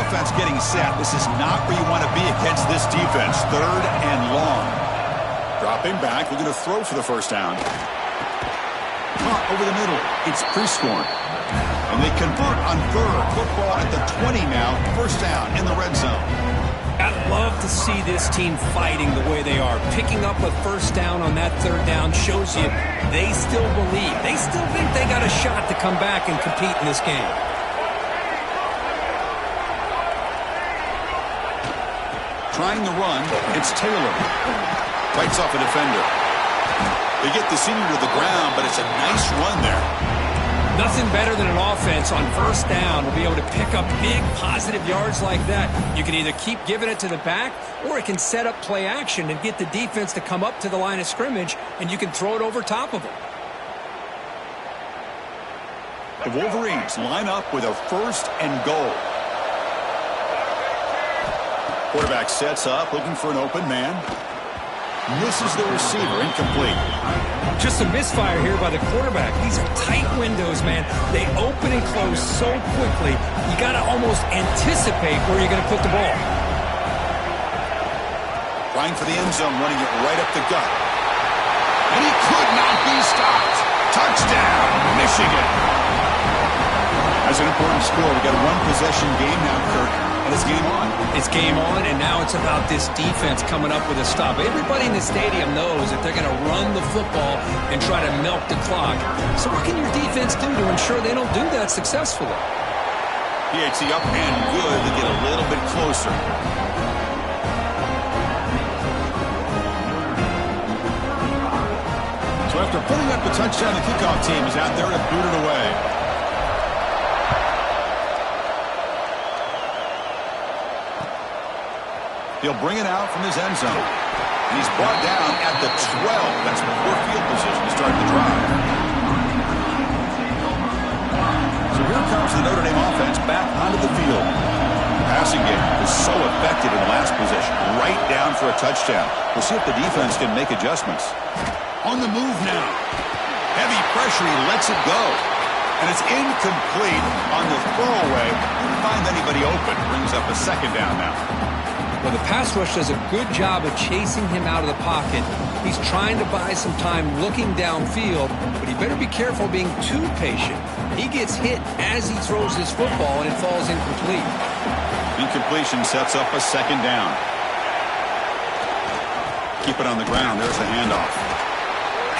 Speaker 1: offense getting set. This is not where you want to be against this defense. 3rd and long. Dropping back, looking to throw for the first down. Caught over the middle. It's Prescorn. And they convert on 3rd. Football at the 20 now. First down in the red zone.
Speaker 2: I love to see this team fighting the way they are. Picking up a first down on that 3rd down shows you they still believe. They still think they got a shot to come back and compete in this game.
Speaker 1: Trying the run, it's Taylor. Fights off a defender. They get the senior to the ground, but it's a nice run there.
Speaker 2: Nothing better than an offense on first down to be able to pick up big positive yards like that. You can either keep giving it to the back, or it can set up play action and get the defense to come up to the line of scrimmage, and you can throw it over top of them.
Speaker 1: The Wolverines line up with a 1st and goal. Quarterback sets up, looking for an open man. Misses the receiver, incomplete.
Speaker 2: Just a misfire here by the quarterback. These are tight windows, man. They open and close so quickly, you got to almost anticipate where you're going to put the ball.
Speaker 1: Trying for the end zone, running it right up the gut. And he could not be stopped. Touchdown, Michigan. That's an important score. We've got a 1-possession game now, Kirk, and it's game on.
Speaker 2: It's game on, and now it's about this defense coming up with a stop. Everybody in the stadium knows that they're going to run the football and try to milk the clock. So what can your defense do to ensure they don't do that successfully?
Speaker 1: PHC up and good to get a little bit closer. So after putting up the touchdown, the kickoff team is out there to boot it away. He'll bring it out from his end zone. And he's brought down at the 12. That's poor field position to start the drive. So here comes the Notre Dame offense back onto the field. The passing game was so effective in the last possession. Right down for a touchdown. We'll see if the defense can make adjustments. On the move now. Heavy pressure. He lets it go. And it's incomplete on the throwaway. Didn't find anybody open. Brings up a 2nd down now.
Speaker 2: Well, the pass rush does a good job of chasing him out of the pocket. He's trying to buy some time looking downfield, but he better be careful being too patient. He gets hit as he throws his football, and it falls incomplete.
Speaker 1: Incompletion sets up a 2nd down. Keep it on the ground. There's the handoff.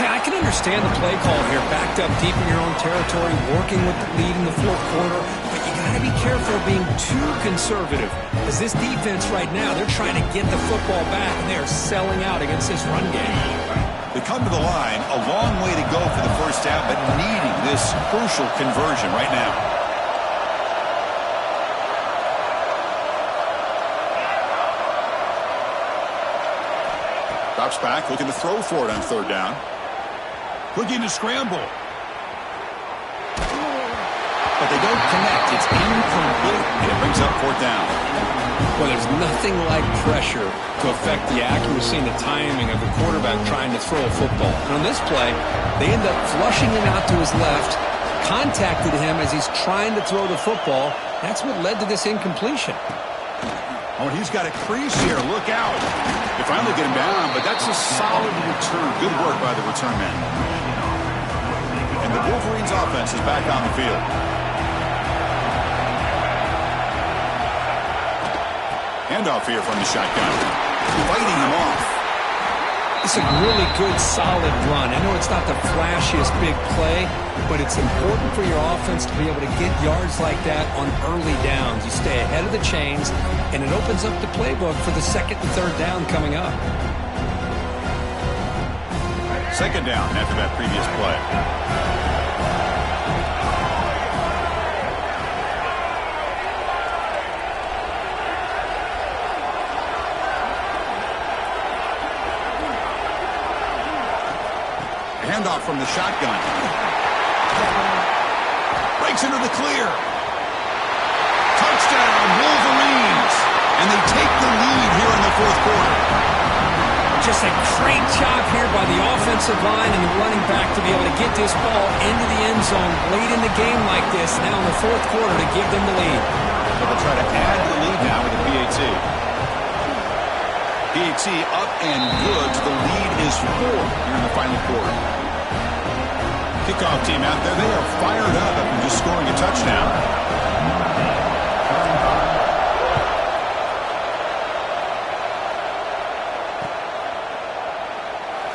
Speaker 2: Hey, I can understand the play call here, backed up deep in your own territory, working with the lead in the 4th quarter, but you got to be careful of being too conservative. As this defense right now, they're trying to get the football back, and they are selling out against this run game.
Speaker 1: They come to the line, a long way to go for the first down, but needing this crucial conversion right now. Drops back, looking to throw for it on 3rd down. Looking to scramble. But they don't connect. It's incomplete, and it brings up 4th down.
Speaker 2: Well, there's nothing like pressure to affect the accuracy and the timing of the quarterback trying to throw a football. And on this play, they end up flushing him out to his left, contacted him as he's trying to throw the football. That's what led to this incompletion.
Speaker 1: Oh, he's got a crease here. Look out. They finally get him down, but that's a solid return. Good work by the return man. And the Wolverines offense is back on the field. Handoff here from the shotgun. Fighting him off.
Speaker 2: It's a really good, solid run. I know it's not the flashiest big play, but it's important for your offense to be able to get yards like that on early downs. You stay ahead of the chains, and it opens up the playbook for the 2nd and 3rd down coming up.
Speaker 1: 2nd down after that previous play. Handoff from the shotgun. Breaks into the clear. Touchdown, Wolverines. And they take the lead here in the 4th quarter.
Speaker 2: Just a great job here by the offensive line and the running back to be able to get this ball into the end zone late in the game like this, now in the 4th quarter, to give them the lead.
Speaker 1: But they'll try to add to the lead now with the PAT. PAT up and good. The lead is 4 here in the final quarter. Kickoff team out there. They are fired up after just scoring a touchdown.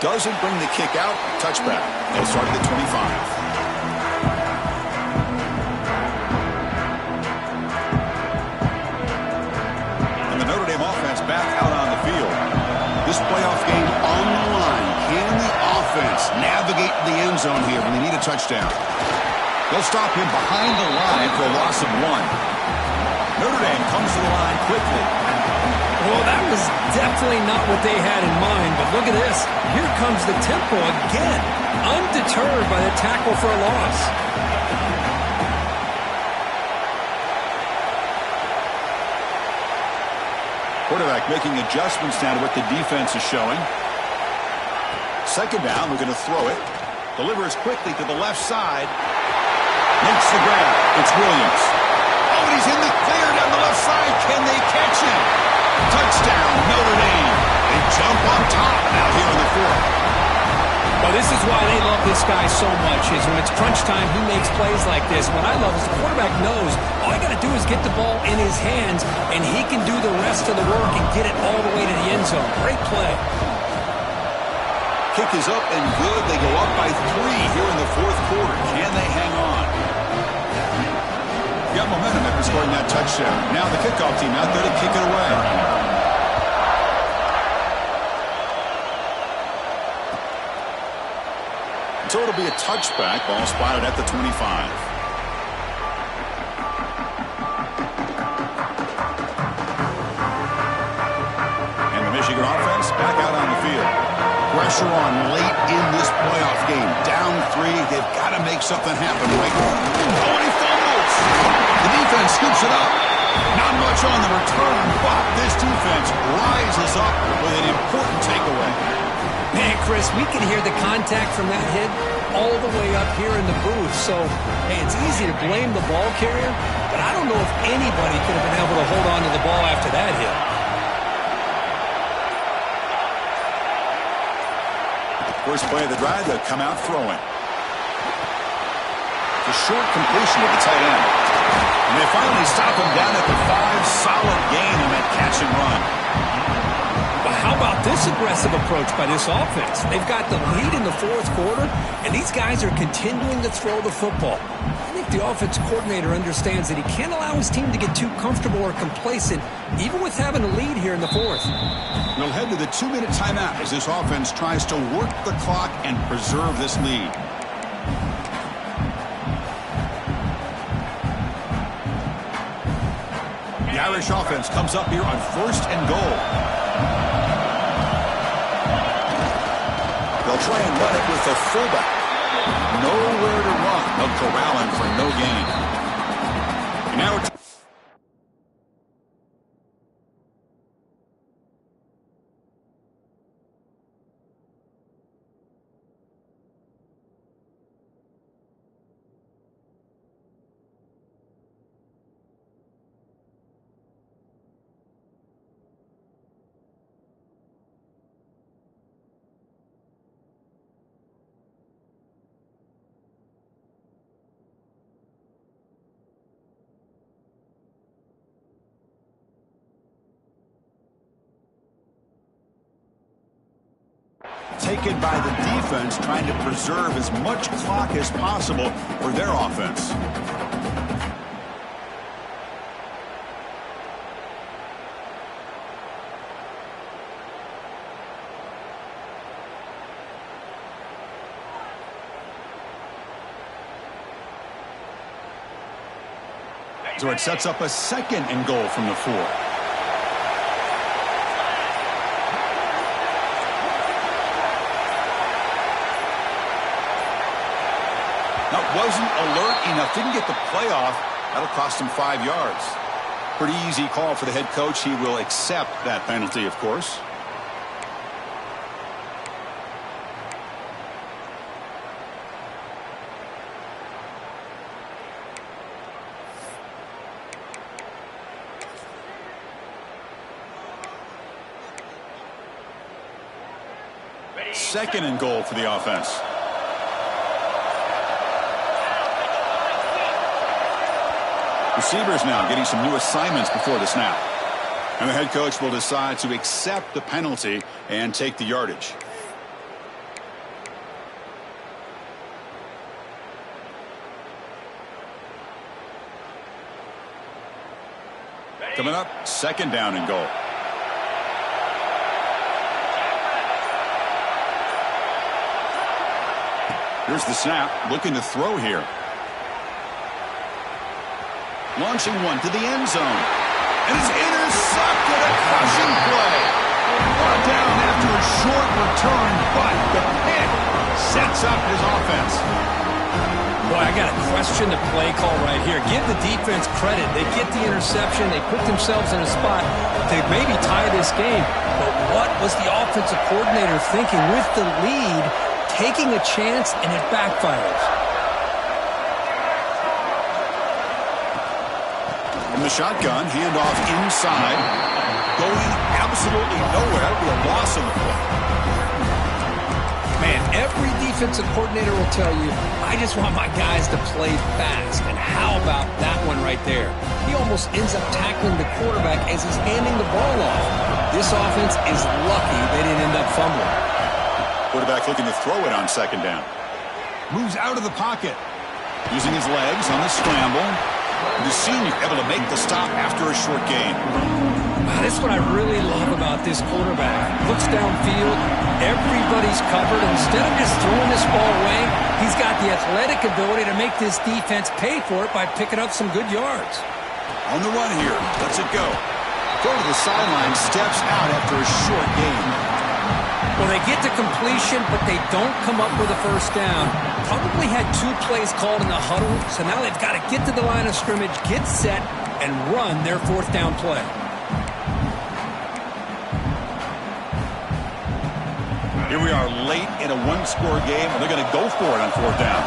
Speaker 1: Doesn't bring the kick out. Touchback. They'll start at the 25. Back out on the field. This playoff game on the line. Can the offense navigate the end zone here when they need a touchdown? They'll stop him behind the line for a loss of 1. Notre Dame comes to the line quickly.
Speaker 2: Well, that was definitely not what they had in mind, but look at this. Here comes the tempo again. Undeterred by the tackle for a loss.
Speaker 1: Quarterback making adjustments now to what the defense is showing. Second down, we're going to throw it. Delivers quickly to the left side. Makes the grab. It's Williams. Oh, and he's in the clear down the left side. Can they catch him? Touchdown, Notre Dame. They jump on top now here in the 4th.
Speaker 2: Well, this is why they love this guy so much, is when it's crunch time, he makes plays like this. What I love is the quarterback knows all I got to do is get the ball in his hands, and he can do the rest of the work and get it all the way to the end zone. Great play.
Speaker 1: Kick is up and good. They go up by 3 here in the 4th quarter. Can they hang on? Got momentum after scoring that touchdown. Now the kickoff team out there to kick it away. So it'll be a touchback. Ball spotted at the 25. And the Michigan offense back out on the field. Pressure on late in this playoff game. Down 3. They've got to make something happen right now. Oh, and he fumbles. The defense scoops it up. Not much on the return, but this defense rises up with an important takeaway.
Speaker 2: Man, Chris, we can hear the contact from that hit all the way up here in the booth. So, hey, it's easy to blame the ball carrier, but I don't know if anybody could have been able to hold on to the ball after that hit.
Speaker 1: First play of the drive, they'll come out throwing. The short completion of the tight end. And they finally stop him down at the 5. Solid gain on that catch and run.
Speaker 2: How about this aggressive approach by this offense? They've got the lead in the 4th quarter, and these guys are continuing to throw the football. I think the offense coordinator understands that he can't allow his team to get too comfortable or complacent, even with having a lead here in the 4th.
Speaker 1: We'll head to the 2-minute timeout as this offense tries to work the clock and preserve this lead. The Irish offense comes up here on 1st and goal. They'll try and run it with the fullback. Nowhere to run. They'll corral him for no gain. And now it's taken by the defense, trying to preserve as much clock as possible for their offense. So it sets up a 2nd and goal from the 4. Wasn't alert enough, didn't get the playoff. That'll cost him 5 yards. Pretty easy call for the head coach. He will accept that penalty, of course. 2nd and goal for the offense. Receivers now getting some new assignments before the snap. And the head coach will decide to accept the penalty and take the yardage. Coming up, 2nd down and goal. Here's the snap, looking to throw here. Launching one to the end zone. And it's intercepted, a crushing play. Brought down after a short return, but the pick sets up his offense.
Speaker 2: Boy, I got to question the play call right here. Give the defense credit. They get the interception. They put themselves in a spot to maybe tie this game. But what was the offensive coordinator thinking with the lead, taking a chance, and it backfires?
Speaker 1: From the shotgun, handoff inside. Going absolutely nowhere with a loss of the play.
Speaker 2: Man, every defensive coordinator will tell you, I just want my guys to play fast. And how about that one right there? He almost ends up tackling the quarterback as he's handing the ball off. This offense is lucky they didn't end up fumbling.
Speaker 1: Quarterback looking to throw it on 2nd down. Moves out of the pocket. Using his legs on the scramble. The senior able to make the stop after a short gain.
Speaker 2: Wow, this is what I really love about this quarterback. Looks downfield, everybody's covered. Instead of just throwing this ball away, he's got the athletic ability to make this defense pay for it by picking up some good yards.
Speaker 1: On the run here, lets it go. Throw to the sideline, steps out after a short gain.
Speaker 2: Well, they get to completion, but they don't come up with a 1st down. Probably had 2 plays called in the huddle, so now they've got to get to the line of scrimmage, get set, and run their 4th down play.
Speaker 1: Here we are late in a 1-score game, and they're going to go for it on 4th down.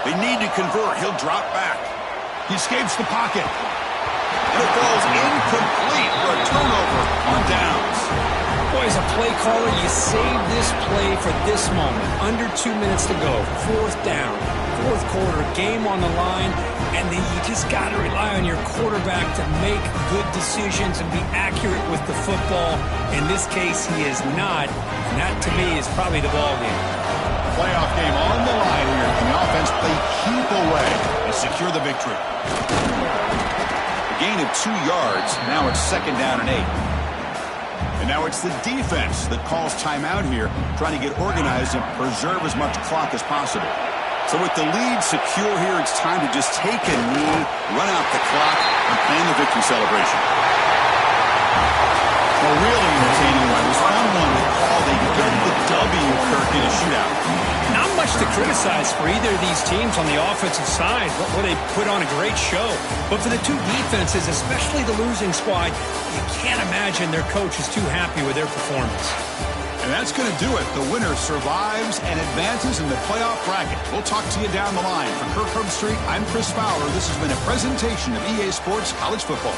Speaker 1: They need to convert. He'll drop back. He escapes the pocket. And it falls incomplete for a turnover on downs.
Speaker 2: Boy, as a play caller, you save this play for this moment. Under 2 minutes to go. 4th down. 4th quarter. Game on the line. And then you just got to rely on your quarterback to make good decisions and be accurate with the football. In this case, he is not. And that, to me, is probably the ball game.
Speaker 1: Playoff game on the line here. And the offense play keep away and secure the victory. A gain of 2 yards. Now it's 2nd down and 8. And now it's the defense that calls timeout here, trying to get organized and preserve as much clock as possible. So with the lead secure here, it's time to just take a knee, run out the clock, and plan the victory celebration. A really entertaining one. It was round 1 with all they got the W, Kirk, in a shootout.
Speaker 2: Not much to criticize for either of these teams on the offensive side. Where they put on a great show. But for the 2 defenses, especially the losing squad, you can't imagine their coach is too happy with their performance.
Speaker 1: And that's going to do it. The winner survives and advances in the playoff bracket. We'll talk to you down the line. For Kirk Herbstreit, I'm Chris Fowler. This has been a presentation of EA Sports College Football.